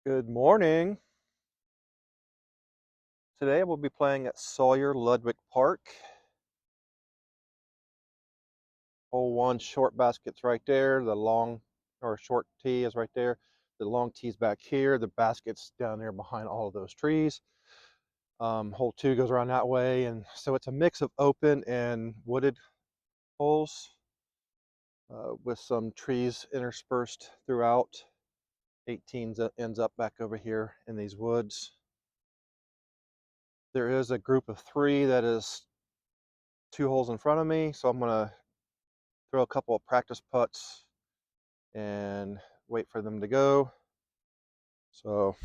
Good morning. Today we'll be playing at Sawyer Ludgwig Park. Hole one, short basket's right there. The long or short tee is right there. The long tee's back here. The basket's down there behind all of those trees. Hole two goes around that way, and so it's a mix of open and wooded holes with some trees interspersed throughout. 18 ends up back over here in these woods. There is a group of three that is 2 holes in front of me, so I'm gonna throw a couple of practice putts and wait for them to go. So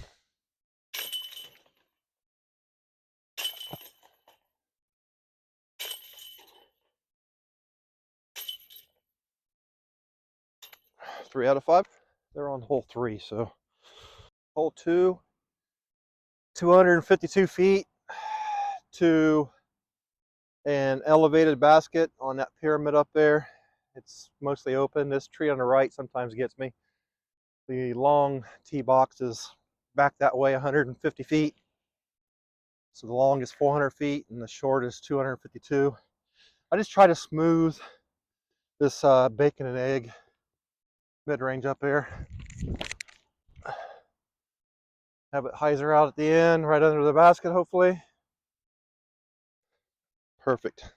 three out of five. They're on hole three. So hole two, 252 feet to an elevated basket on that pyramid up there. It's mostly open. This tree on the right sometimes gets me. The long tee box is back that way 150 feet. So the long is 400 feet and the short is 252. I just try to smooth this bacon and egg mid-range up there. Have it hyzer out at the end, right under the basket, hopefully. Perfect.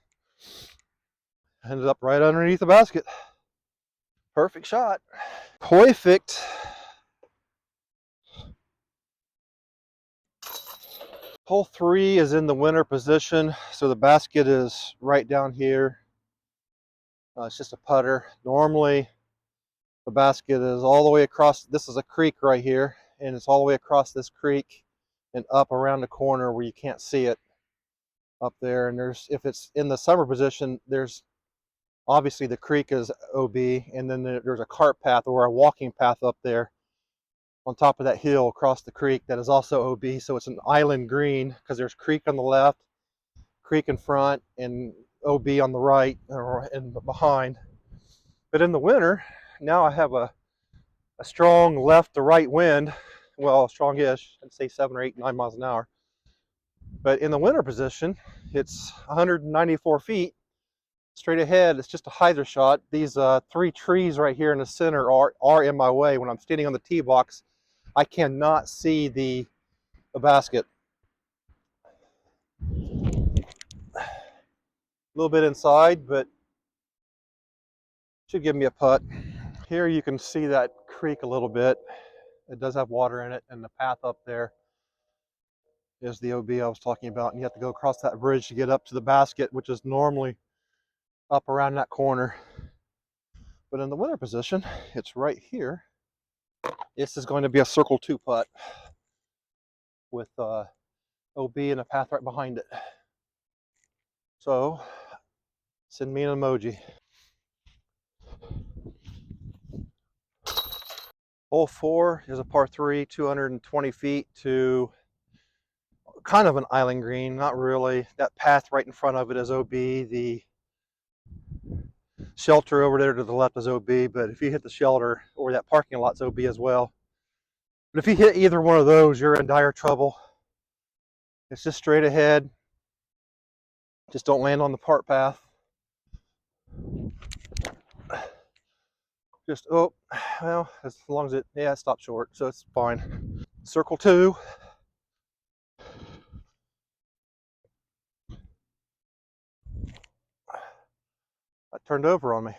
Ended up right underneath the basket. Perfect shot. Perfect. Hole three is in the winner position, so the basket is right down here. It's just a putter. Normally, the basket is all the way across. This is a creek right here, and it's all the way across this creek and up around the corner where you can't see it up there. And there's, if it's in the summer position, there's obviously the creek is OB, and then there's a cart path or a walking path up there on top of that hill across the creek that is also OB. So it's an island green because there's creek on the left, creek in front, and OB on the right and behind. But in the winter, now I have a strong left to right wind. Well, strongish, I'd say 7 or 8, 9 miles an hour. But in the winter position, it's 194 feet straight ahead. It's just a hyzer shot. These three trees right here in the center are in my way. When I'm standing on the tee box, I cannot see the basket. A little bit inside, but should give me a putt. Here you can see that creek a little bit. It does have water in it, and the path up there is the OB I was talking about, and you have to go across that bridge to get up to the basket, which is normally up around that corner. But in the winter position, it's right here. This is going to be a circle two putt with OB and a path right behind it. So send me an emoji. Hole four is a par three, 220 feet to kind of an island green, not really. That path right in front of it is OB. The shelter over there to the left is OB, but if you hit the shelter or that parking lot's OB as well. But if you hit either one of those, you're in dire trouble. It's just straight ahead. Just don't land on the part path. Just, oh, well, as long as it, yeah, it stopped short, so it's fine. Circle two. That turned over on me.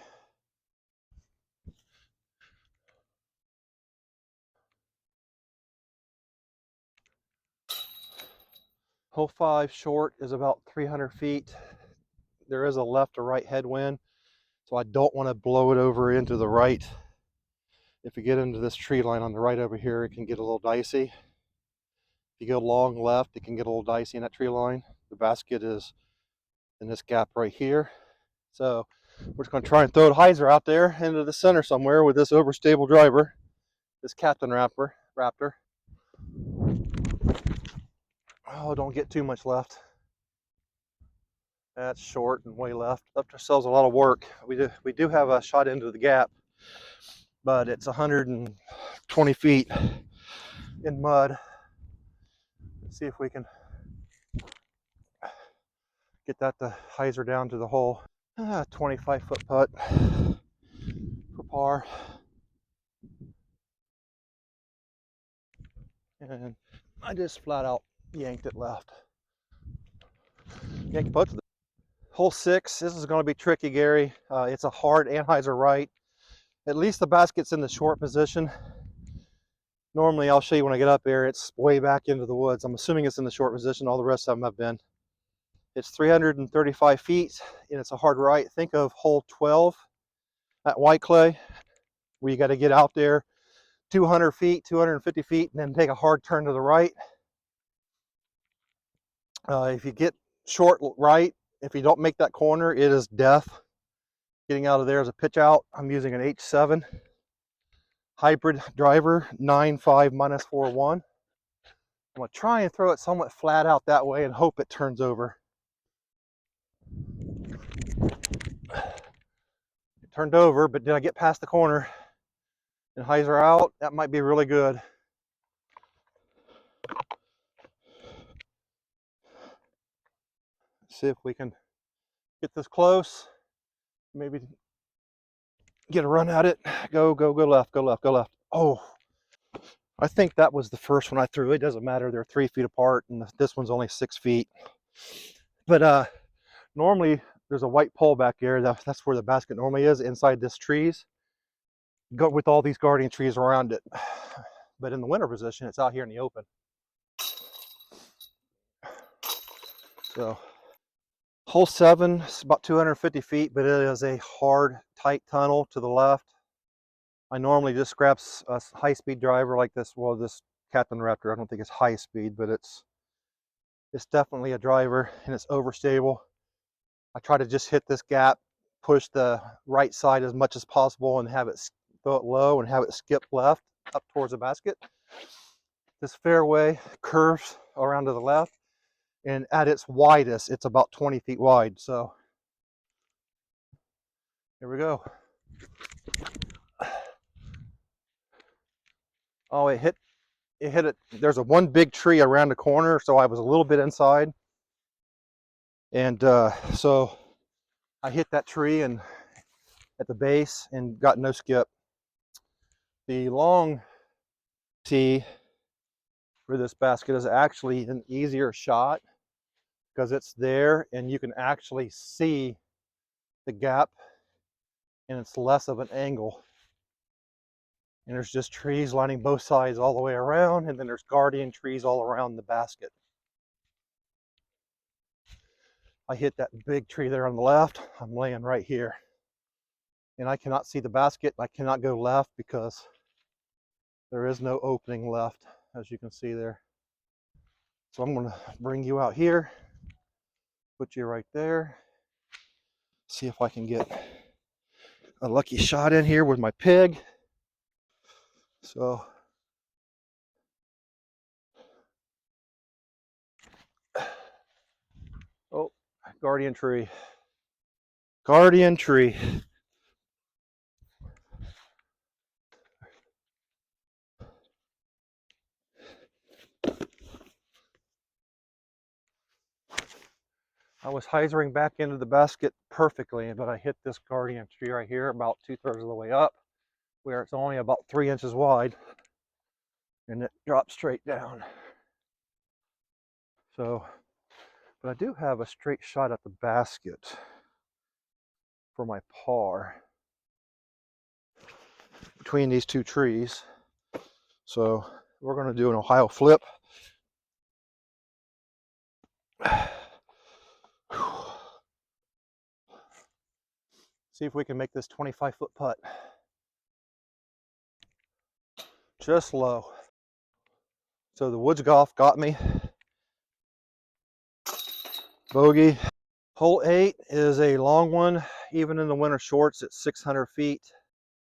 Hole five short is about 300 feet. There is a left or right headwind, so I don't want to blow it over into the right. If you get into this tree line on the right over here, it can get a little dicey. If you go long left, it can get a little dicey in that tree line. The basket is in this gap right here. So we're just going to try and throw a hyzer out there into the center somewhere with this overstable driver, this Captain Raptor. Oh, don't get too much left. That's short and way left. Left ourselves a lot of work. We do have a shot into the gap, but it's 120 feet. in mud. Let's see if we can get that to hyzer down to the hole. 25-foot putt for par. And I just flat out yanked it left. Yanked both of them. Hole 6, this is going to be tricky, Gary. It's a hard anhyzer right. At least the basket's in the short position. Normally, I'll show you when I get up there, it's way back into the woods. I'm assuming it's in the short position. All the rest of them have been. It's 335 feet, and it's a hard right. Think of hole 12 at White Clay, where you got to get out there 200 feet, 250 feet, and then take a hard turn to the right. If you get short right, if you don't make that corner, it is death. Getting out of there is a pitch out. I'm using an H7 hybrid driver, 9.5 minus 4.1. I'm going to try and throw it somewhat flat out that way and hope it turns over. It turned over, but did I get past the corner and hyzer out? That might be really good. See if we can get this close. Maybe get a run at it. Go left, go left, go left. Oh, I think that was the first one I threw. It doesn't matter. They're 3 feet apart, and this one's only 6 feet. But normally there's a white pole back there. That's where the basket normally is, inside this trees. Go with all these guardian trees around it. But in the winter position, it's out here in the open. So hole 7 is about 250 feet, but it is a hard, tight tunnel to the left. I normally just grab a high-speed driver like this. Well, this Captain Raptor, I don't think it's high speed, but it's definitely a driver, and it's overstable. I try to just hit this gap, push the right side as much as possible, and have it throw it low and have it skip left up towards the basket. This fairway curves around to the left, and at its widest, it's about 20 feet wide. So here we go. Oh, it hit it. There's one big tree around the corner, so I was a little bit inside, and so I hit that tree and at the base and got no skip. The long tee for this basket is actually an easier shot because it's there and you can actually see the gap, and it's less of an angle. And there's just trees lining both sides all the way around, and then there's guardian trees all around the basket. I hit that big tree there on the left. I'm laying right here, and I cannot see the basket. I cannot go left because there is no opening left, as you can see there. So I'm going to bring you out here, put you right there, see if I can get a lucky shot in here with my pig. So oh, guardian tree. Guardian tree. I was hyzering back into the basket perfectly, but I hit this guardian tree right here about 2/3 of the way up, where it's only about 3 inches wide, and it dropped straight down. So, but I do have a straight shot at the basket for my par between these two trees. So we're going to do an Ohio flip. See if we can make this 25-foot putt. Just low. So the woods golf got me. Bogey. Hole 8 is a long one. Even in the winter shorts, it's 600 feet.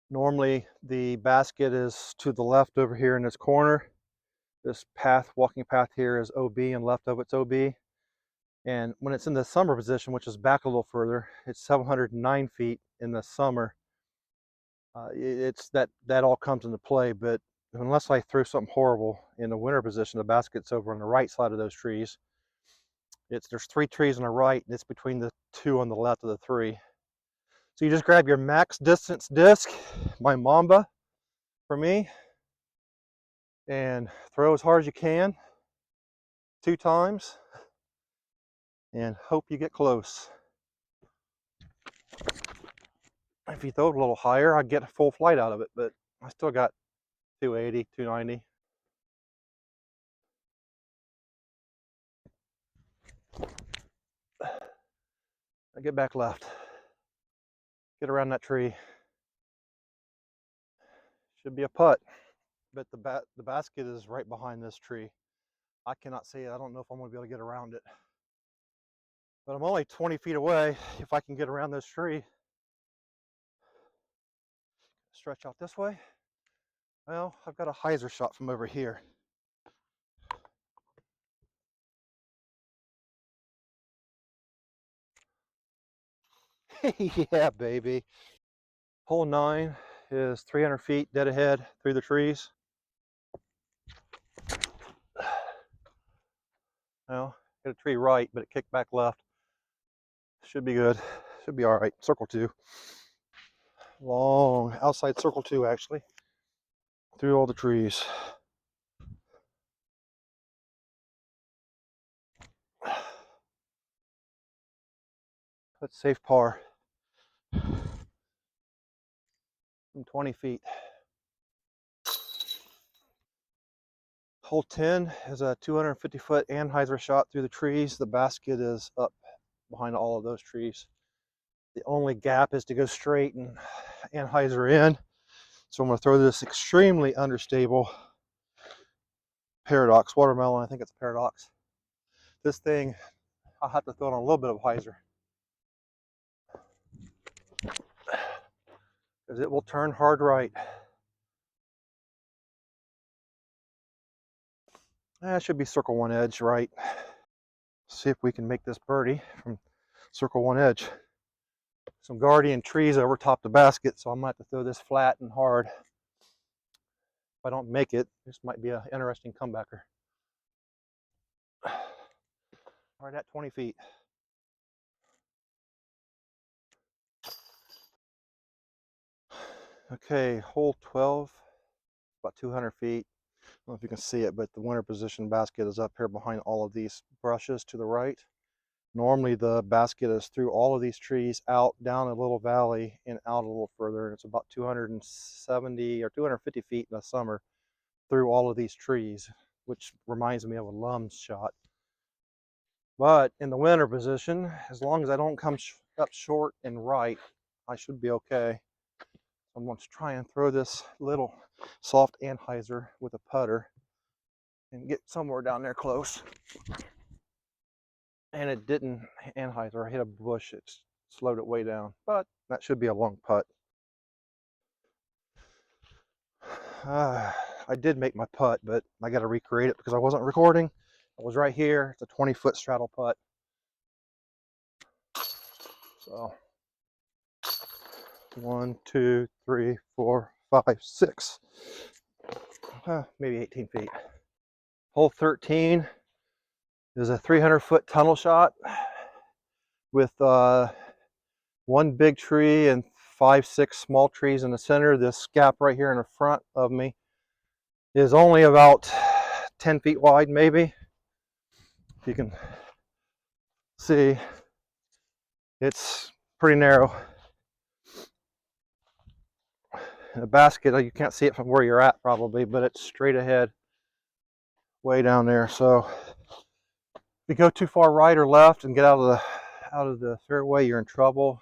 Normally the basket is to the left over here in this corner. This path, walking path here is OB, and left of it's OB. And when it's in the summer position, which is back a little further, it's 709 feet in the summer. It's that all comes into play, but unless I throw something horrible in the winter position, the basket's over on the right side of those trees. There's 3 trees on the right, and it's between the 2 on the left of the 3. So you just grab your max distance disc, my Mamba for me, and throw as hard as you can 2 times and hope you get close. If you throw it a little higher, I'd get a full flight out of it, but I still got 280, 290. I get back left. Get around that tree. Should be a putt, but the basket is right behind this tree. I cannot see it. I don't know if I'm going to be able to get around it. But I'm only 20 feet away. If I can get around this tree, stretch out this way. Well, I've got a hyzer shot from over here. Yeah, baby. Hole 9 is 300 feet dead ahead through the trees. Well, hit a tree right, but it kicked back left. Should be good. Should be all right. Circle 2. Long outside circle 2, actually. Through all the trees. Let's safe par. From 20 feet. Hole 10 is a 250-foot anhyzer shot through the trees. The basket is up behind all of those trees. The only gap is to go straight and anhyzer in. So I'm going to throw this extremely understable Paradox watermelon. I think it's Paradox. This thing, I'll have to throw on a little bit of hyzer, because it will turn hard right. That should be circle 1 edge right. See if we can make this birdie from circle 1 edge. Some guardian trees over top the basket, so I might have to throw this flat and hard. If I don't make it, this might be an interesting comebacker. Right at 20 feet. Okay, hole 12, about 200 feet. I don't know if you can see it, but the winter position basket is up here behind all of these brushes to the right. Normally the basket is through all of these trees, out, down a little valley, and out a little further. It's about 270 or 250 feet in the summer through all of these trees, which reminds me of a Lum's shot. But in the winter position, as long as I don't come up short and right, I should be okay. I'm going to try and throw this little soft anhyzer with a putter and get somewhere down there close. And it didn't anhyzer. I hit a bush. It slowed it way down. But that should be a long putt. I did make my putt, but I got to recreate it because I wasn't recording. I was right here. It's a 20-foot straddle putt. So 1, 2, 3, 4, 5, 6. Maybe 18 feet. Hole 13 is a 300-foot tunnel shot with 1 big tree and 5, 6 small trees in the center. This gap right here in the front of me is only about 10 feet wide, maybe. If you can see, it's pretty narrow. And the basket, you can't see it from where you're at probably, but it's straight ahead, way down there. So if you go too far right or left and get out of the fairway, you're in trouble.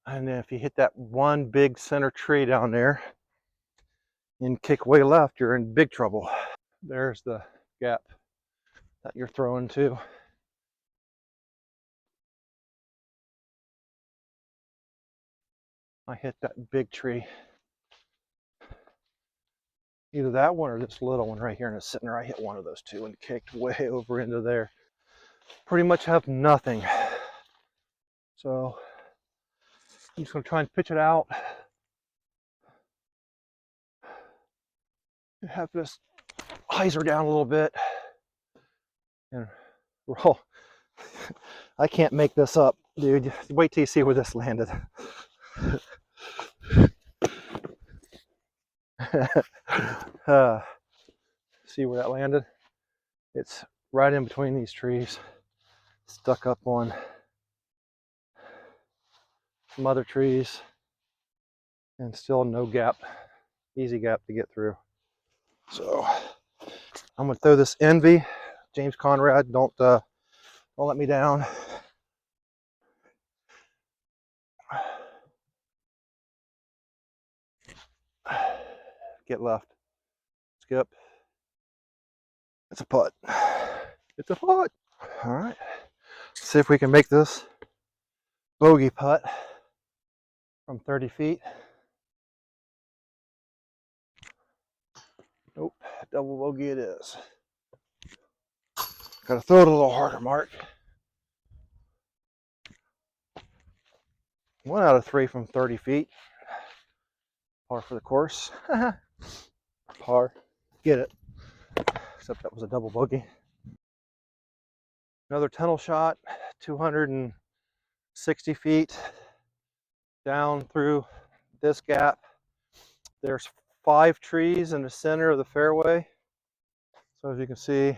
And then if you hit that 1 big center tree down there and kick way left, you're in big trouble. There's the gap that you're throwing to. I hit that big tree. Either that one or this little one right here, and it's sitting there. I hit one of those 2 and kicked way over into there. Pretty much have nothing. So I'm just going to try and pitch it out Have this hyzer down a little bit and roll. I can't make this up, dude. Wait till you see where this landed. See where that landed? It's right in between these trees, stuck up on some other trees, and still no gap, easy gap to get through. So I'm gonna throw this Envy. James Conrad, don't let me down. Get left. Skip. It's a putt. It's a putt. All right. See if we can make this bogey putt from 30 feet. Nope. Double bogey it is. Gotta throw it a little harder, Mark. 1 out of 3 from 30 feet. Par for the course. Par. Get it. Except that was a double bogey. Another tunnel shot, 260 feet down through this gap. There's 5 trees in the center of the fairway. So as you can see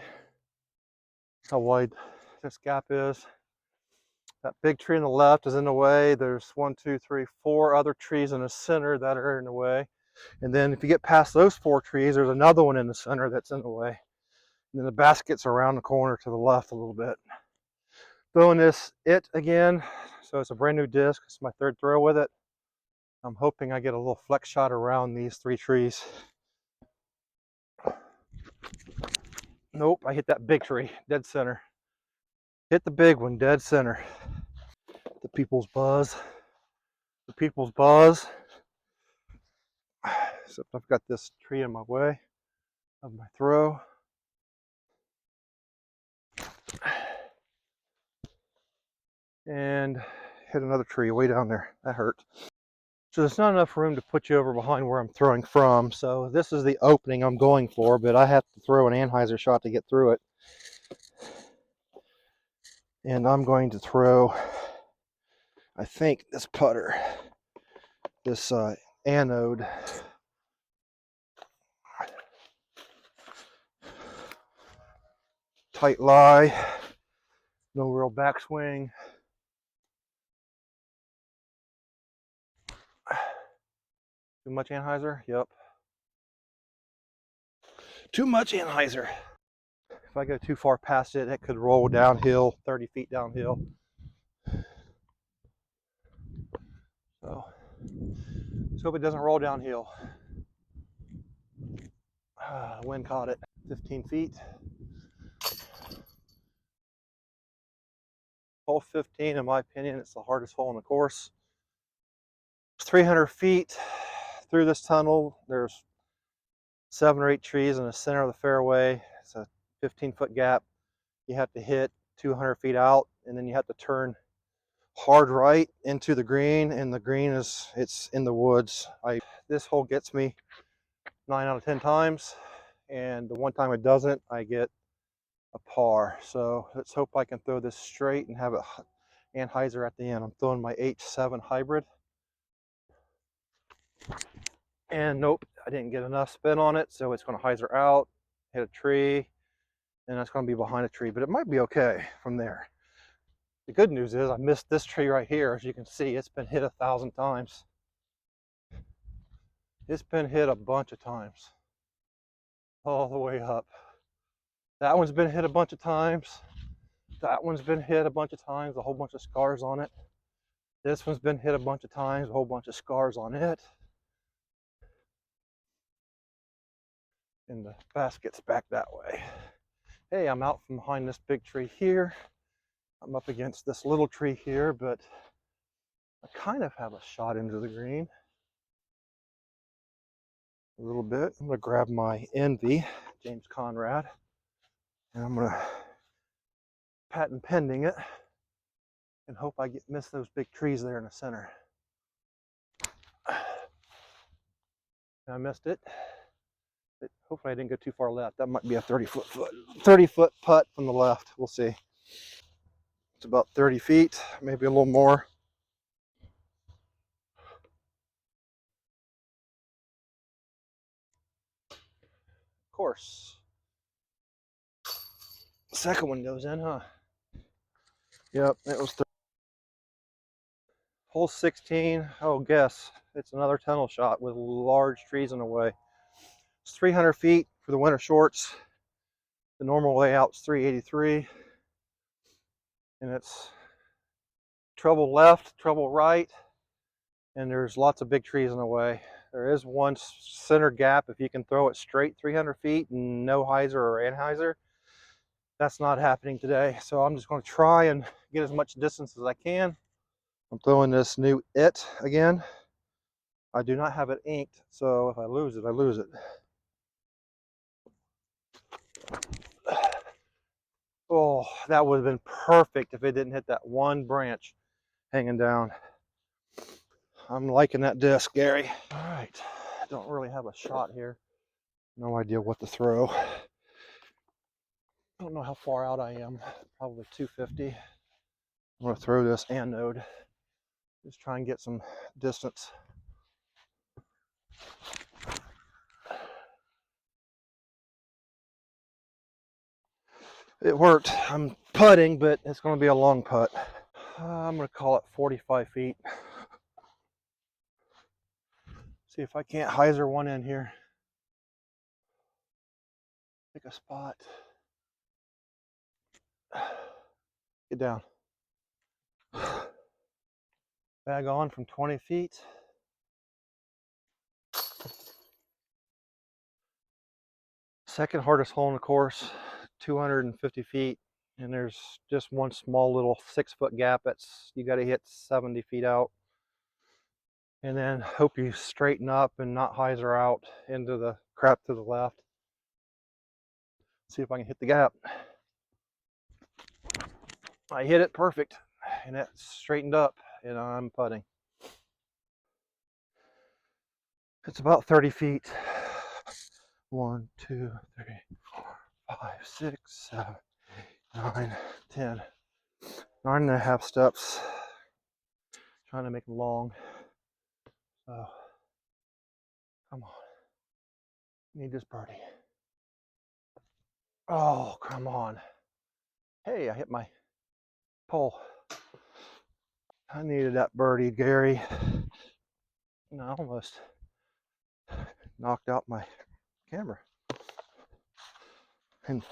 how wide this gap is. That big tree on the left is in the way. There's 1, 2, 3, 4 other trees in the center that are in the way. And then if you get past those 4 trees, there's another one in the center that's in the way. And then the basket's around the corner to the left a little bit. Throwing this again. So it's a brand new disc. It's my 3rd throw with it. I'm hoping I get a little flex shot around these 3 trees. Nope, I hit that big tree, dead center. Hit the big one, dead center. The people's buzz. The people's buzz. Except I've got this tree in my way of my throw. And hit another tree way down there. That hurt. So there's not enough room to put you over behind where I'm throwing from. So this is the opening I'm going for, but I have to throw an anhyzer shot to get through it. And I'm going to throw, I think, this putter, this anode. Tight lie, no real backswing. Too much anhyzer? Yep. Too much anhyzer. If I go too far past it, it could roll downhill, 30 feet downhill. So, let's hope it doesn't roll downhill. The wind caught it. 15 feet. Hole 15, in my opinion, it's the hardest hole in the course. 300 feet through this tunnel. There's 7 or 8 trees in the center of the fairway. It's a 15-foot gap. You have to hit 200 feet out, and then you have to turn hard right into the green, and the green it's in the woods. This hole gets me 9 out of 10 times, and the one time it doesn't, I get a par. So let's hope I can throw this straight and have it anhyzer at the end. I'm throwing my H7 hybrid. And nope, I didn't get enough spin on it, so it's going to hyzer out, hit a tree, and it's going to be behind a tree, but it might be okay from there. The good news is I missed this tree right here. As you can see, it's been hit 1,000 times. It's been hit a bunch of times, all the way up. That one's been hit a bunch of times. That one's been hit a bunch of times, a whole bunch of scars on it. This one's been hit a bunch of times, a whole bunch of scars on it. And the basket's back that way. Hey, I'm out from behind this big tree here. I'm up against this little tree here, but I kind of have a shot into the green. A little bit. I'm gonna grab my Envy, James Conrad, and I'm gonna patent pending it and hope I miss those big trees there in the center. And I missed it. But hopefully I didn't go too far left. That might be a 30-foot putt from the left. We'll see. It's about 30 feet, maybe a little more. Of course. Second one goes in, huh? Yep, it was hole 16. Oh, guess it's another tunnel shot with large trees in the way. It's 300 feet for the winter shorts. The normal layout's 383, and it's treble left, treble right, and there's lots of big trees in the way. There is one center gap if you can throw it straight 300 feet and no hyzer or anhyzer. That's not happening today, so I'm just going to try and get as much distance as I can. I'm throwing this new It again. I do not have it inked, so if I lose it, I lose it. Oh, that would have been perfect if it didn't hit that one branch hanging down. I'm liking that disc, Gary. All right, I don't really have a shot here. No idea what to throw. I don't know how far out I am. Probably 250. I'm going to throw this anode. Just try and get some distance. It worked. I'm putting, but it's going to be a long putt. I'm going to call it 45 feet. See if I can't hyzer one in here. Pick a spot. Get down. Bag on from 20 feet. Second hardest hole in the course, 250 feet. And there's just one small little 6-foot gap that's you got to hit 70 feet out. And then hope you straighten up and not hyzer out into the crap to the left. See if I can hit the gap. I hit it perfect, and it straightened up, and I'm putting. It's about 30 feet. 1, 2, 3, 4, 5, 6, 7, 9, 10. 9.5 steps. Trying to make them long. So, come on. Need this birdie. Oh, come on. Hey, I hit my pole. I needed that birdie, Gary. And I almost knocked out my camera. And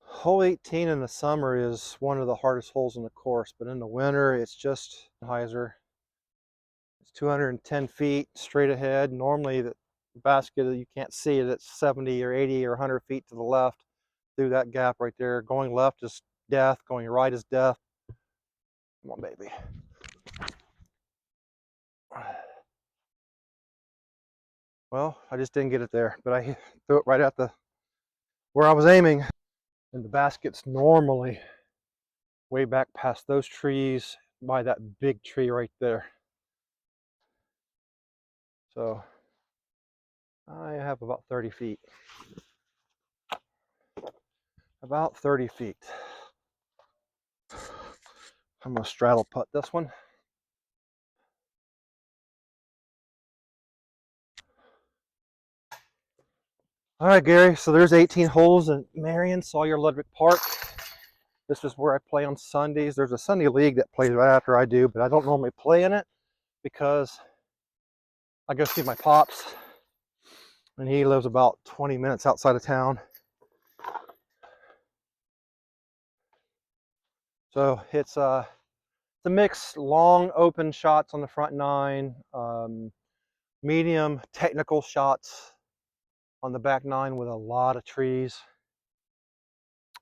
Hole 18 in the summer is one of the hardest holes in the course, but in the winter it's just hyzer. It's 210 feet straight ahead. Normally the basket, you can't see it, it's 70 or 80 or 100 feet to the left through that gap right there. Going left is death, going right is death. Come on, baby. Well, I just didn't get it there, but I threw it right at where I was aiming. And the basket's normally way back past those trees by that big tree right there. So I have about 30 feet. About 30 feet. I'm gonna straddle putt this one. All right, Gary, so there's 18 holes in Marion, Sawyer, Ludgwig Park. This is where I play on Sundays. There's a Sunday league that plays right after I do, but I don't normally play in it because I go see my pops, and he lives about 20 minutes outside of town. So it's a mix, long open shots on the front 9, medium technical shots on the back 9 with a lot of trees.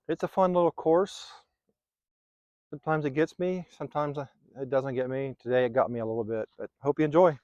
It's a fun little course. Sometimes it gets me, sometimes it doesn't get me. Today it got me a little bit, but hope you enjoy.